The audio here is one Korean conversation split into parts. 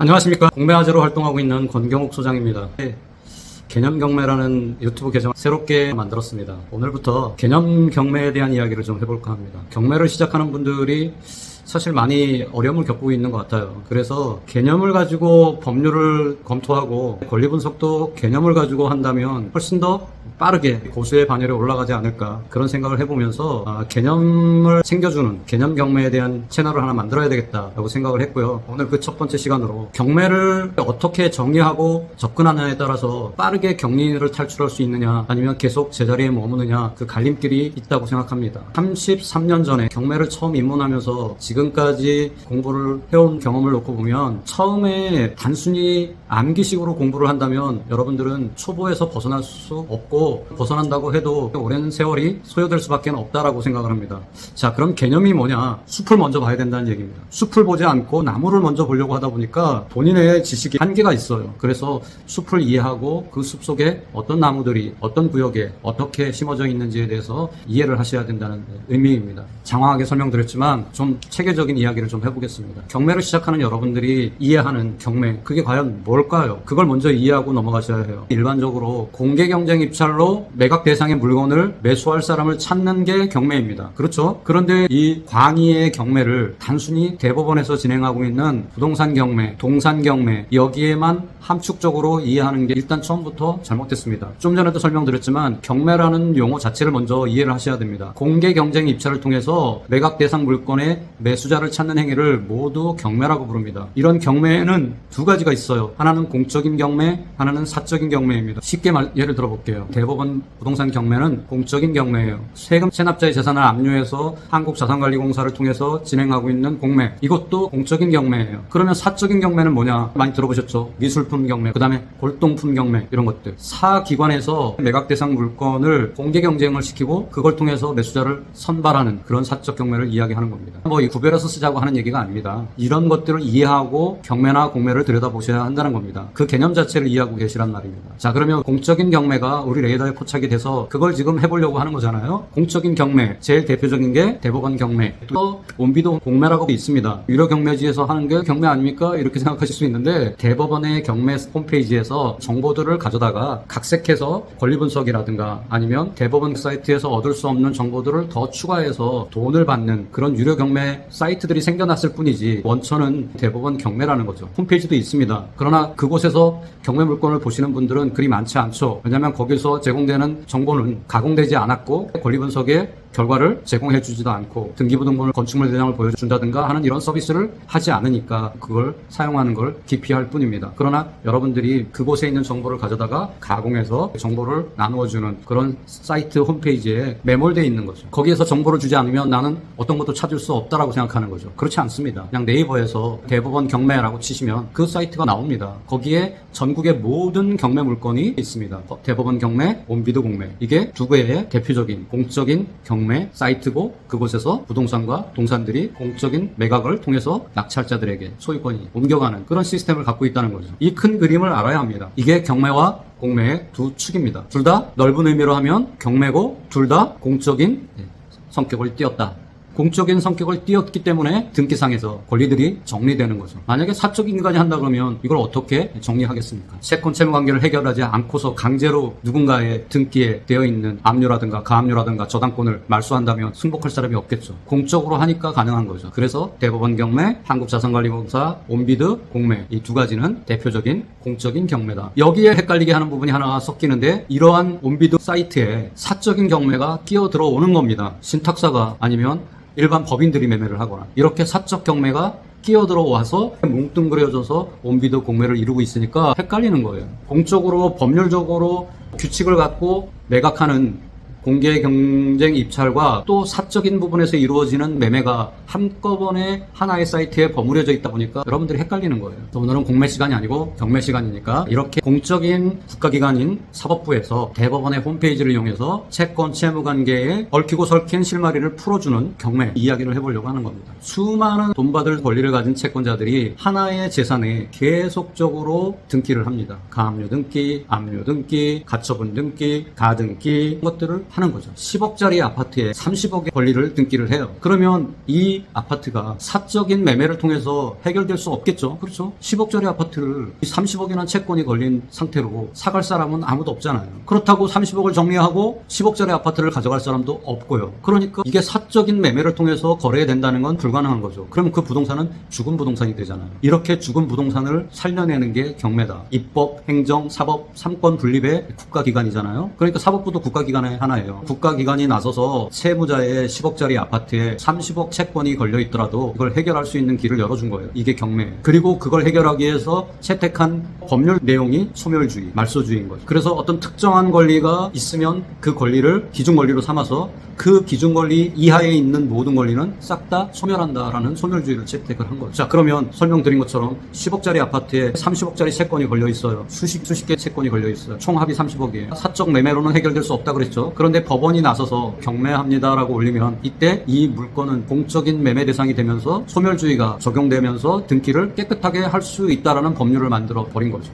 안녕하십니까. 공매화재로 활동하고 있는 권경욱 소장입니다. 개념 경매라는 유튜브 계정 새롭게 만들었습니다. 오늘부터 개념 경매에 대한 이야기를 좀 해볼까 합니다. 경매를 시작하는 분들이 사실 많이 어려움을 겪고 있는 것 같아요. 그래서 개념을 가지고 법률을 검토하고 권리 분석도 개념을 가지고 한다면 훨씬 더 빠르게 고수의 반열에 올라가지 않을까 그런 생각을 해보면서 개념을 챙겨주는 개념 경매에 대한 채널을 하나 만들어야 되겠다라고 생각을 했고요. 오늘 그 첫 번째 시간으로 경매를 어떻게 정리하고 접근하느냐에 따라서 빠르게 격리를 탈출할 수 있느냐 아니면 계속 제자리에 머무느냐 그 갈림길이 있다고 생각합니다. 33년 전에 경매를 처음 입문하면서 지금까지 공부를 해온 경험을 놓고 보면 처음에 단순히 암기식으로 공부를 한다면 여러분들은 초보에서 벗어날 수 없고 벗어난다고 해도 오랜 세월이 소요될 수밖에 없다라고 생각을 합니다. 자, 그럼 개념이 뭐냐? 숲을 먼저 봐야 된다는 얘기입니다. 숲을 보지 않고 나무를 먼저 보려고 하다 보니까 본인의 지식이 한계가 있어요. 그래서 숲을 이해하고 그 숲 속에 어떤 나무들이 어떤 구역에 어떻게 심어져 있는지에 대해서 이해를 하셔야 된다는 의미입니다. 장황하게 설명드렸지만 좀 체계적인 이야기를 좀 해보겠습니다. 경매를 시작하는 여러분들이 이해하는 경매, 그게 과연 뭘까요? 그걸 먼저 이해하고 넘어가셔야 해요. 일반적으로 공개 경쟁 입찰로 매각 대상의 물건을 매수할 사람을 찾는 게 경매입니다. 그렇죠? 그런데 이 광의의 경매를 단순히 대법원에서 진행하고 있는 부동산 경매, 동산 경매 여기에만 함축적으로 이해하는 게 일단 처음부터 잘못됐습니다. 좀 전에도 설명드렸지만 경매라는 용어 자체를 먼저 이해를 하셔야 됩니다. 공개 경쟁 입찰을 통해서 매각 대상 물건의 매수자를 찾는 행위를 모두 경매라고 부릅니다. 이런 경매에는 두 가지가 있어요. 하나는 공적인 경매, 하나는 사적인 경매입니다. 쉽게 예를 들어볼게요. 대법원 부동산 경매는 공적인 경매예요. 세금 체납자의 재산을 압류해서 한국자산관리공사를 통해서 진행하고 있는 공매, 이것도 공적인 경매예요. 그러면 사적인 경매는 뭐냐? 많이 들어보셨죠? 미술품 경매, 그 다음에 골동품 경매 이런 것들. 사기관에서 매각 대상 물건을 공개 경쟁을 시키고 그걸 통해서 매수자를 선발하는 그런 사적 경매를 이야기하는 겁니다. 이 구별해서 쓰자고 하는 얘기가 아닙니다. 이런 것들을 이해하고 경매나 공매를 들여다보셔야 한다는 겁니다. 그 개념 자체를 이해하고 계시란 말입니다. 자, 그러면 공적인 경매가 우리 레이더에 포착이 돼서 그걸 지금 해보려고 하는 거잖아요. 공적인 경매, 제일 대표적인 게 대법원 경매, 또 원비도 공매라고 있습니다. 유료 경매지에서 하는 게 경매 아닙니까? 이렇게 생각하실 수 있는데 대법원의 경매 홈페이지에서 정보들을 가져다가 각색해서 권리 분석이라든가 아니면 대법원 사이트에서 얻을 수 없는 정보들을 더 추가해서 돈을 받는 그런 유료 경매 사이트들이 생겨났을 뿐이지 원천은 대법원 경매라는 거죠. 홈페이지도 있습니다. 그러나 그곳에서 경매 물건을 보시는 분들은 그리 많지 않죠. 왜냐하면 거기서 제공되는 정보는 가공되지 않았고 권리 분석에 결과를 제공해주지도 않고 등기부등본을 건축물 대장을 보여준다든가 하는 이런 서비스를 하지 않으니까 그걸 사용하는 걸 기피할 뿐입니다. 그러나 여러분들이 그곳에 있는 정보를 가져다가 가공해서 정보를 나누어주는 그런 사이트 홈페이지에 매몰되어 있는 거죠. 거기에서 정보를 주지 않으면 나는 어떤 것도 찾을 수 없다라고 생각하는 거죠. 그렇지 않습니다. 그냥 네이버에서 대법원 경매라고 치시면 그 사이트가 나옵니다. 거기에 전국의 모든 경매 물건이 있습니다. 대법원 경매, 원비도 공매, 이게 두 개의 대표적인 공적인 경매 사이트고 그곳에서 부동산과 동산들이 공적인 매각을 통해서 낙찰자들에게 소유권이 옮겨가는 그런 시스템을 갖고 있다는 거죠. 이 큰 그림을 알아야 합니다. 이게 경매와 공매의 두 축입니다. 둘 다 넓은 의미로 하면 경매고 둘 다 공적인 성격을 띄었다. 공적인 성격을 띄었기 때문에 등기상에서 권리들이 정리되는 거죠. 만약에 사적 인간이 한다 그러면 이걸 어떻게 정리하겠습니까? 채권 채무 관계를 해결하지 않고서 강제로 누군가의 등기에 되어 있는 압류라든가 가압류라든가 저당권을 말소한다면 승복할 사람이 없겠죠. 공적으로 하니까 가능한 거죠. 그래서 대법원 경매, 한국자산관리공사, 온비드 공매, 이 두 가지는 대표적인 공적인 경매다. 여기에 헷갈리게 하는 부분이 하나 섞이는데 이러한 온비드 사이트에 사적인 경매가 끼어 들어오는 겁니다. 신탁사가 아니면 일반 법인들이 매매를 하거나 이렇게 사적 경매가 끼어들어와서 뭉뚱그려져서 원비도 공매를 이루고 있으니까 헷갈리는 거예요. 공적으로 법률적으로 규칙을 갖고 매각하는 공개 경쟁 입찰과 또 사적인 부분에서 이루어지는 매매가 한꺼번에 하나의 사이트에 버무려져 있다 보니까 여러분들이 헷갈리는 거예요. 오늘은 공매 시간이 아니고 경매 시간이니까 이렇게 공적인 국가기관인 사법부에서 대법원의 홈페이지를 이용해서 채권 채무 관계에 얽히고 설킨 실마리를 풀어주는 경매 이야기를 해보려고 하는 겁니다. 수많은 돈 받을 권리를 가진 채권자들이 하나의 재산에 계속적으로 등기를 합니다. 가압류 등기, 압류 등기, 가처분 등기, 가등기 이런 것들을 하는 거죠. 10억짜리 아파트에 30억의 권리를 등기를 해요. 그러면 이 아파트가 사적인 매매를 통해서 해결될 수 없겠죠. 그렇죠? 10억짜리 아파트를 30억이나 채권이 걸린 상태로 사갈 사람은 아무도 없잖아요. 그렇다고 30억을 정리하고 10억짜리 아파트를 가져갈 사람도 없고요. 그러니까 이게 사적인 매매를 통해서 거래된다는 건 불가능한 거죠. 그러면 그 부동산은 죽은 부동산이 되잖아요. 이렇게 죽은 부동산을 살려내는 게 경매다. 입법, 행정, 사법, 삼권 분립의 국가기관이잖아요. 그러니까 사법부도 국가기관의 하나예요. 국가기관이 나서서 채무자의 10억짜리 아파트에 30억 채권이 걸려 있더라도 이걸 해결할 수 있는 길을 열어준 거예요. 이게 경매. 그리고 그걸 해결하기 위해서 채택한 법률 내용이 소멸주의, 말소주의인 거죠. 그래서 어떤 특정한 권리가 있으면 그 권리를 기준 권리로 삼아서 그 기준 권리 이하에 있는 모든 권리는 싹 다 소멸한다라는 소멸주의를 채택을 한 거죠. 자, 그러면 설명드린 것처럼 10억짜리 아파트에 30억짜리 채권이 걸려 있어요. 수십 개 채권이 걸려 있어요. 총 합이 30억이에요. 사적 매매로는 해결될 수 없다 그랬죠. 그런데 법원이 나서서 경매합니다라고 올리면 이때 이 물건은 공적인 매매 대상이 되면서 소멸주의가 적용되면서 등기를 깨끗하게 할 수 있다라는 법률을 만들어 버린 거죠.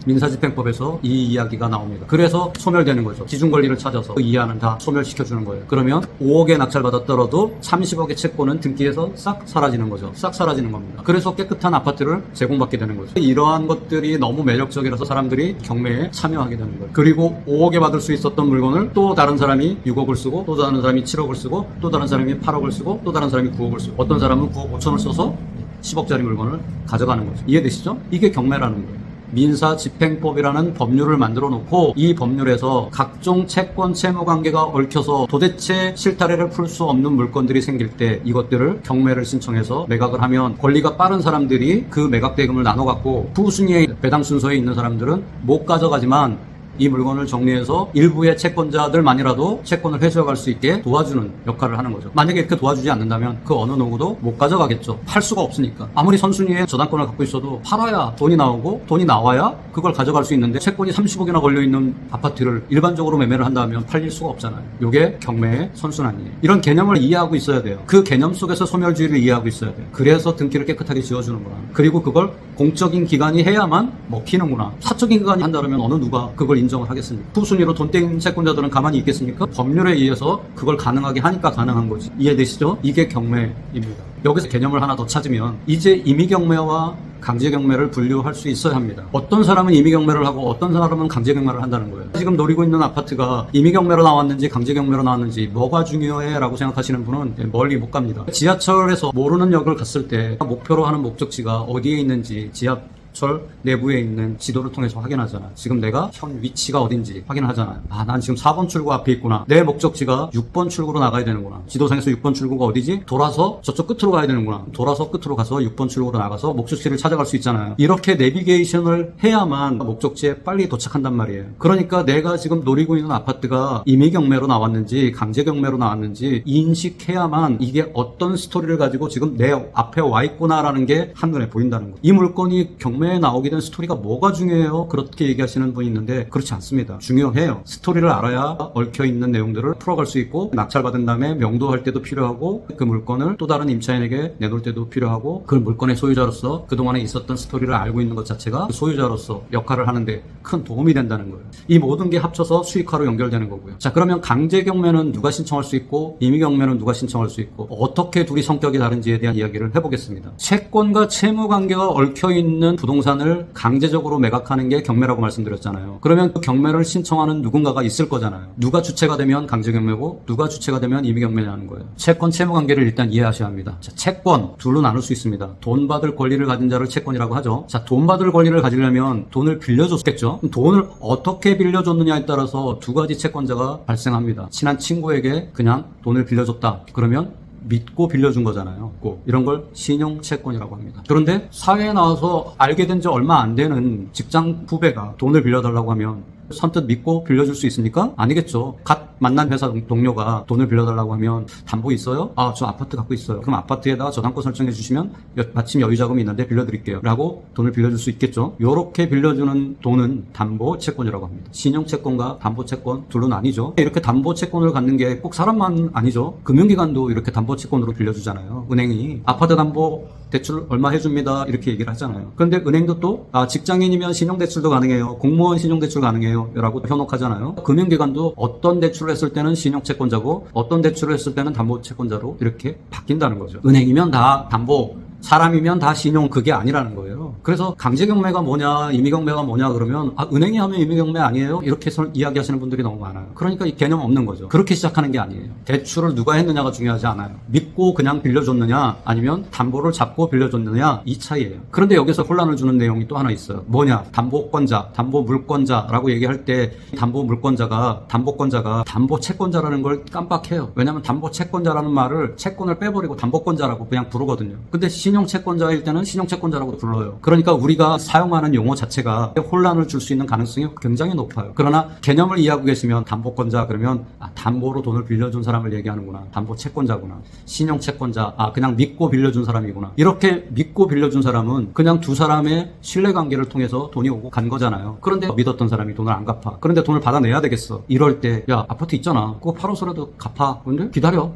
민사집행법에서 이 이야기가 나옵니다. 그래서 소멸되는 거죠. 기준권리를 찾아서 그 이하는 다 소멸시켜주는 거예요. 그러면 5억에 낙찰받았더라도 30억의 채권은 등기에서 싹 사라지는 거죠. 싹 사라지는 겁니다. 그래서 깨끗한 아파트를 제공받게 되는 거죠. 이러한 것들이 너무 매력적이라서 사람들이 경매에 참여하게 되는 거예요. 그리고 5억에 받을 수 있었던 물건을 또 다른 사람이 6억을 쓰고 또 다른 사람이 7억을 쓰고 또 다른 사람이 8억을 쓰고 또 다른 사람이 9억을 쓰고 어떤 사람은 9억 5천을 써서 10억짜리 물건을 가져가는 거죠. 이해되시죠? 이게 경매라는 거예요. 민사집행법이라는 법률을 만들어 놓고 이 법률에서 각종 채권 채무 관계가 얽혀서 도대체 실타래를 풀 수 없는 물건들이 생길 때 이것들을 경매를 신청해서 매각을 하면 권리가 빠른 사람들이 그 매각 대금을 나눠 갖고 후순위의 배당 순서에 있는 사람들은 못 가져가지만 이 물건을 정리해서 일부의 채권자들만이라도 채권을 회수해갈 수 있게 도와주는 역할을 하는 거죠. 만약에 이렇게 도와주지 않는다면 그 어느 누구도 못 가져가겠죠. 팔 수가 없으니까. 아무리 선순위에 저당권을 갖고 있어도 팔아야 돈이 나오고 돈이 나와야 그걸 가져갈 수 있는데 채권이 30억이나 걸려있는 아파트를 일반적으로 매매를 한다면 팔릴 수가 없잖아요. 이게 경매의 선순환이에요. 이런 개념을 이해하고 있어야 돼요. 그 개념 속에서 소멸주의를 이해하고 있어야 돼요. 그래서 등기를 깨끗하게 지어주는구나. 그리고 그걸 공적인 기관이 해야만 먹히는구나. 사적인 기관이 한다면 어느 누가 그걸 인정을 하겠습니까? 후순위로 돈 땡긴 채권자들은 가만히 있겠습니까? 법률에 의해서 그걸 가능하게 하니까 가능한 거지. 이해되시죠? 이게 경매입니다. 여기서 개념을 하나 더 찾으면 이제 임의경매와 강제경매를 분류할 수 있어야 합니다. 어떤 사람은 임의경매를 하고 어떤 사람은 강제경매를 한다는 거예요. 지금 노리고 있는 아파트가 임의경매로 나왔는지 강제경매로 나왔는지 뭐가 중요해? 라고 생각하시는 분은 멀리 못 갑니다. 지하철에서 모르는 역을 갔을 때 목표로 하는 목적지가 어디에 있는지 지하철 내부에 있는 지도를 통해서 확인하잖아. 지금 내가 현 위치가 어딘지 확인하잖아요. 아, 난 지금 4번 출구 앞에 있구나. 내 목적지가 6번 출구로 나가야 되는구나. 지도상에서 6번 출구가 어디지? 돌아서 저쪽 끝으로 가야 되는구나. 돌아서 끝으로 가서 6번 출구로 나가서 목적지를 찾아갈 수 있잖아요. 이렇게 내비게이션을 해야만 목적지에 빨리 도착한단 말이에요. 그러니까 내가 지금 노리고 있는 아파트가 임의경매로 나왔는지 강제경매로 나왔는지 인식해야만 이게 어떤 스토리를 가지고 지금 내 앞에 와 있구나라는 게 한눈에 보인다는 거예요. 이 물건이 경매에 나오게 된 스토리가 뭐가 중요해요? 그렇게 얘기하시는 분이 있는데 그렇지 않습니다. 중요해요. 스토리를 알아야 얽혀있는 내용들을 풀어갈 수 있고 낙찰받은 다음에 명도할 때도 필요하고 그 물건을 또 다른 임차인에게 내놓을 때도 필요하고 그 물건의 소유자로서 그동안에 있었던 스토리를 알고 있는 것 자체가 그 소유자로서 역할을 하는데 큰 도움이 된다는 거예요. 이 모든 게 합쳐서 수익화로 연결되는 거고요. 자, 그러면 강제경매는 누가 신청할 수 있고 임의경매는 누가 신청할 수 있고 어떻게 둘이 성격이 다른지에 대한 이야기를 해보겠습니다. 채권과 채무관계가 얽혀있는 부동산을 강제적으로 매각하는 게 경매라고 말씀드렸잖아요. 그러면 그 경매를 신청하는 누군가가 있을 거잖아요. 누가 주체가 되면 강제경매고 누가 주체가 되면 임의경매라는 거예요. 채권 채무 관계를 일단 이해하셔야 합니다. 자, 채권 둘로 나눌 수 있습니다. 돈 받을 권리를 가진 자를 채권이라고 하죠. 자, 돈 받을 권리를 가지려면 돈을 빌려줬겠죠. 돈을 어떻게 빌려줬느냐에 따라서 두 가지 채권자가 발생합니다. 친한 친구에게 그냥 돈을 빌려줬다. 그러면 믿고 빌려준 거잖아요. 이런 걸 신용채권이라고 합니다. 그런데 사회에 나와서 알게 된 지 얼마 안 되는 직장 후배가 돈을 빌려달라고 하면 선뜻 믿고 빌려줄 수 있습니까? 아니겠죠. 갓 만난 회사 동료가 돈을 빌려달라고 하면 담보 있어요? 아, 저 아파트 갖고 있어요. 그럼 아파트에다가 저당권 설정해 주시면 마침 여유자금이 있는데 빌려드릴게요. 라고 돈을 빌려줄 수 있겠죠. 요렇게 빌려주는 돈은 담보채권이라고 합니다. 신용채권과 담보채권 둘로 나뉘죠. 이렇게 담보채권을 갖는 게 꼭 사람만 아니죠. 금융기관도 이렇게 담보채권으로 빌려주잖아요. 은행이 아파트 담보 대출 얼마 해줍니다 이렇게 얘기를 하잖아요. 그런데 은행도 또 직장인이면 신용대출도 가능해요, 공무원 신용대출 가능해요 라고 현혹하잖아요. 금융기관도 어떤 대출을 했을 때는 신용채권자고 어떤 대출을 했을 때는 담보채권자로 이렇게 바뀐다는 거죠. 은행이면 다 담보, 사람이면 다 신용, 그게 아니라는 거예요. 그래서 강제경매가 뭐냐, 임의경매가 뭐냐 그러면 은행이 하면 임의경매 아니에요? 이렇게 이야기하시는 분들이 너무 많아요. 그러니까 이 개념 없는 거죠. 그렇게 시작하는 게 아니에요. 대출을 누가 했느냐가 중요하지 않아요. 믿고 그냥 빌려줬느냐 아니면 담보를 잡고 빌려줬느냐, 이 차이예요. 그런데 여기서 혼란을 주는 내용이 또 하나 있어요. 뭐냐, 담보권자, 담보물권자라고 얘기할 때 담보물권자가 담보채권자라는 걸 깜빡해요. 왜냐하면 담보채권자라는 말을 채권을 빼버리고 담보권자라고 그냥 부르거든요. 근데 신용채권자일 때는 신용채권자라고 불러요. 그러니까 우리가 사용하는 용어 자체가 혼란을 줄 수 있는 가능성이 굉장히 높아요. 그러나 개념을 이해하고 계시면 담보권자 그러면 담보로 돈을 빌려준 사람을 얘기하는구나, 담보채권자구나. 신용채권자 그냥 믿고 빌려준 사람이구나. 이렇게 믿고 빌려준 사람은 그냥 두 사람의 신뢰관계를 통해서 돈이 오고 간 거잖아요. 그런데 믿었던 사람이 돈을 안 갚아. 그런데 돈을 받아내야 되겠어. 이럴 때 야, 아파트 있잖아, 그거 팔아서라도 갚아. 근데 기다려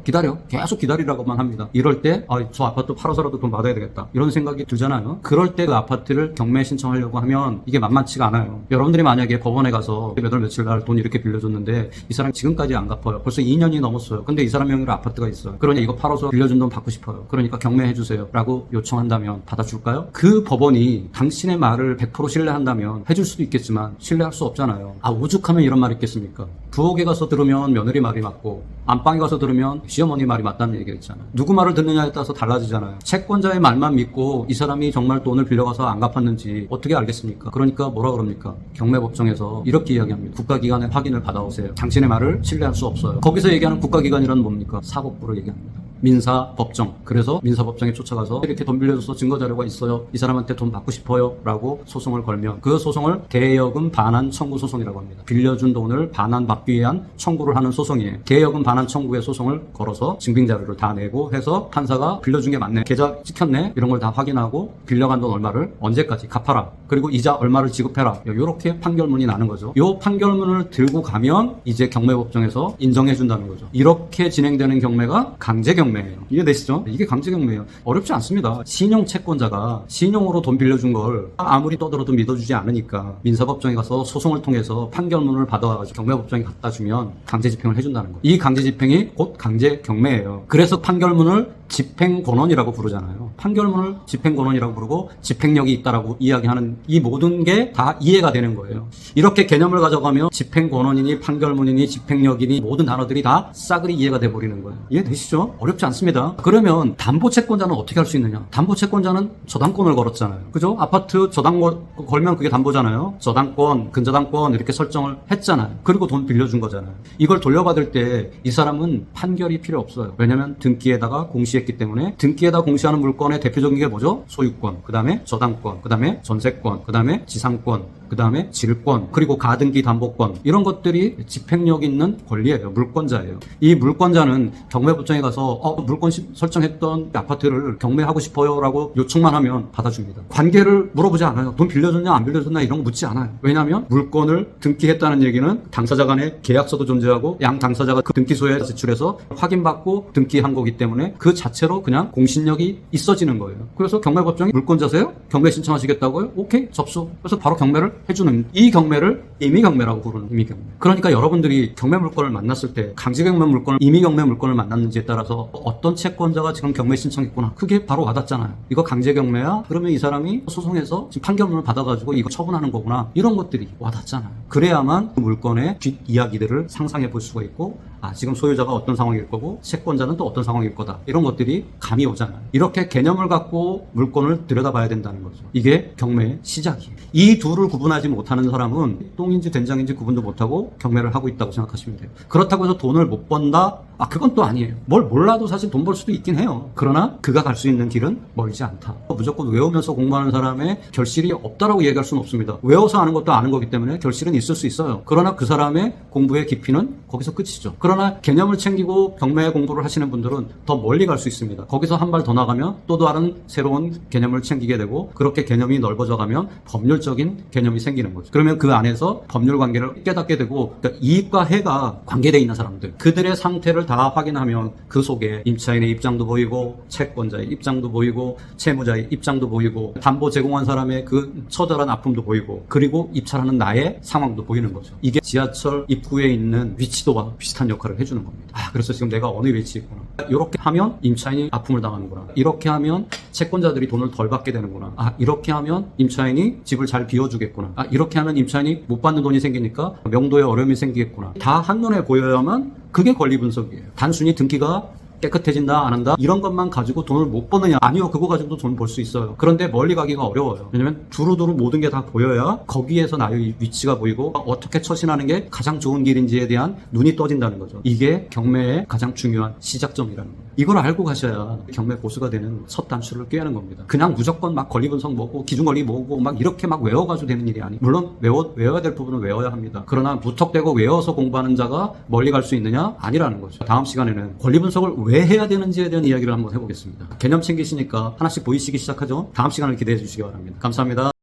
계속 기다리라고만 합니다. 이럴 때 저 아파트 팔아서라도 돈 받아야 되겠다, 이런 생각이 들잖아요. 그럴 때 그 아파트를 경매 신청하려고 하면 이게 만만치가 않아요. 여러분들이 만약에 법원에 가서 몇 월 며칠 날 돈 이렇게 빌려줬는데 이 사람 지금까지 안 갚아요. 벌써 2년이 넘었어요. 근데 이 사람 명의로 아파트가 있어요. 그러니 이거 팔아서 빌려준 돈 받고 싶어요. 그러니까 경매해주세요 라고 요청한다면 받아줄까요? 그 법원이 당신의 말을 100% 신뢰한다면 해줄 수도 있겠지만 신뢰할 수 없잖아요. 오죽하면 이런 말이 있겠습니까? 부엌에 가서 들으면 며느리 말이 맞고 안방에 가서 들으면 시어머니 말이 맞다는 얘기가 있잖아요. 누구 말을 듣느냐에 따라서 달라지잖아요. 채권자의 말만 믿고 이 사람이 정말 돈을 빌려가서 안 갚았는지 어떻게 알겠습니까? 그러니까 뭐라 그럽니까? 경매법정에서 이렇게 이야기합니다. 국가기관의 확인을 받아오세요. 당신의 말을 신뢰할 수 없어요. 거기서 얘기하는 국가기관이란 뭡니까? 사법부를 얘기합니다. 민사법정. 그래서 민사법정에 쫓아가서 이렇게 돈 빌려줘서 증거자료가 있어요, 이 사람한테 돈 받고 싶어요 라고 소송을 걸면 그 소송을 대여금 반환 청구 소송이라고 합니다. 빌려준 돈을 반환받기 위한 청구를 하는 소송이에요. 대여금 반환 청구의 소송을 걸어서 증빙자료를 다 내고 해서 판사가 빌려준 게 맞네, 계좌 찍혔네, 이런 걸 다 확인하고 빌려간 돈 얼마를 언제까지 갚아라, 그리고 이자 얼마를 지급해라, 이렇게 판결문이 나는 거죠. 이 판결문을 들고 가면 이제 경매법정에서 인정해준다는 거죠. 이렇게 진행되는 경매가 강제경매. 이해되시죠? 이게 강제경매예요. 어렵지 않습니다. 신용채권자가 신용으로 돈 빌려준 걸 아무리 떠들어도 믿어주지 않으니까 민사법정에 가서 소송을 통해서 판결문을 받아가지고 경매법정에 갖다 주면 강제집행을 해준다는 거예요. 이 강제집행이 곧 강제경매예요. 그래서 판결문을 집행권원이라고 부르잖아요. 판결문을 집행권원이라고 부르고 집행력이 있다라고 이야기하는 이 모든 게 다 이해가 되는 거예요. 이렇게 개념을 가져가면 집행권원이니 판결문이니 집행력이니 모든 단어들이 다 싸그리 이해가 돼버리는 거예요. 이해되시죠? 어렵지 않습니다. 그러면 담보채권자는 어떻게 할 수 있느냐? 담보채권자는 저당권을 걸었잖아요. 그죠? 아파트 저당 걸면 그게 담보잖아요. 저당권, 근저당권 이렇게 설정을 했잖아요. 그리고 돈 빌려준 거잖아요. 이걸 돌려받을 때 이 사람은 판결이 필요 없어요. 왜냐하면 등기에다가 공시했기 때문에. 등기에다 공시하는 물건의 대표적인 게 뭐죠? 소유권, 그 다음에 저당권, 그 다음에 전세권, 그 다음에 지상권, 그 다음에 질권, 그리고 가등기 담보권, 이런 것들이 집행력 있는 권리예요. 물권자예요. 이 물권자는 경매법정에 가서 물권 설정했던 아파트를 경매하고 싶어요 라고 요청만 하면 받아줍니다. 관계를 물어보지 않아요. 돈 빌려줬냐 안 빌려줬냐 이런 거 묻지 않아요. 왜냐하면 물권을 등기했다는 얘기는 당사자 간의 계약서도 존재하고 양 당사자가 그 등기소에 제출해서 확인받고 등기한 거기 때문에 그 자체로 그냥 공신력이 있어지는 거예요. 그래서 경매법정이 물권자세요? 경매 신청하시겠다고요? 오케이, 접수. 그래서 바로 경매를 해주는, 이 경매를 임의경매라고 부르는, 임의경매. 그러니까 여러분들이 경매 물건을 만났을 때 강제경매 물건을, 임의경매 물건을 만났는지에 따라서 어떤 채권자가 지금 경매 신청했구나, 그게 바로 와닿잖아요. 이거 강제경매야? 그러면 이 사람이 소송해서 지금 판결문을 받아가지고 이거 처분하는 거구나, 이런 것들이 와닿잖아요. 그래야만 그 물건의 뒷이야기들을 상상해 볼 수가 있고, 지금 소유자가 어떤 상황일 거고 채권자는 또 어떤 상황일 거다, 이런 것들이 감이 오잖아요. 이렇게 개념을 갖고 물건을 들여다봐야 된다는 거죠. 이게 경매의 시작이에요. 이 둘을 구분하지 못하는 사람은 똥인지 된장인지 구분도 못하고 경매를 하고 있다고 생각하시면 돼요. 그렇다고 해서 돈을 못 번다? 그건 또 아니에요. 뭘 몰라도 사실 돈 벌 수도 있긴 해요. 그러나 그가 갈 수 있는 길은 멀지 않다. 무조건 외우면서 공부하는 사람의 결실이 없다라고 얘기할 수는 없습니다. 외워서 아는 것도 아는 거기 때문에 결실은 있을 수 있어요. 그러나 그 사람의 공부의 깊이는 거기서 끝이죠. 그러나 그러나 개념을 챙기고 경매 공부를 하시는 분들은 더 멀리 갈 수 있습니다. 거기서 한 발 더 나가면 또 다른 새로운 개념을 챙기게 되고, 그렇게 개념이 넓어져 가면 법률적인 개념이 생기는 거죠. 그러면 그 안에서 법률 관계를 깨닫게 되고, 그러니까 이익과 해가 관계되어 있는 사람들, 그들의 상태를 다 확인하면 그 속에 임차인의 입장도 보이고, 채권자의 입장도 보이고, 채무자의 입장도 보이고, 담보 제공한 사람의 그 처절한 아픔도 보이고, 그리고 입찰하는 나의 상황도 보이는 거죠. 이게 지하철 입구에 있는 위치도와 비슷한 역할을 해주는 겁니다. 그래서 지금 내가 어느 위치에 있구나. 이렇게 하면 임차인이 아픔을 당하는구나. 이렇게 하면 채권자들이 돈을 덜 받게 되는구나. 이렇게 하면 임차인이 집을 잘 비워주겠구나. 이렇게 하면 임차인이 못 받는 돈이 생기니까 명도에 어려움이 생기겠구나. 다 한눈에 보여야만 그게 권리 분석이에요. 단순히 등기가 깨끗해진다 안 한다 이런 것만 가지고 돈을 못 버느냐? 아니요, 그거 가지고도 돈 벌 수 있어요. 그런데 멀리 가기가 어려워요. 왜냐면 두루두루 모든 게 다 보여야 거기에서 나의 위치가 보이고 어떻게 처신하는 게 가장 좋은 길인지에 대한 눈이 떠진다는 거죠. 이게 경매의 가장 중요한 시작점이라는 거예요. 이걸 알고 가셔야 경매 고수가 되는 첫 단추를 꿰는 겁니다. 그냥 무조건 막 권리 분석 뭐고 기준 권리 뭐고 막 이렇게 막 외워가지고 되는 일이 아니에요. 물론 외워야 될 부분은 외워야 합니다. 그러나 무턱대고 외워서 공부하는 자가 멀리 갈 수 있느냐? 아니라는 거죠. 다음 시간에는 권리 분석을 왜 해야 되는지에 대한 이야기를 한번 해보겠습니다. 개념 챙기시니까 하나씩 보이시기 시작하죠? 다음 시간을 기대해 주시기 바랍니다. 감사합니다.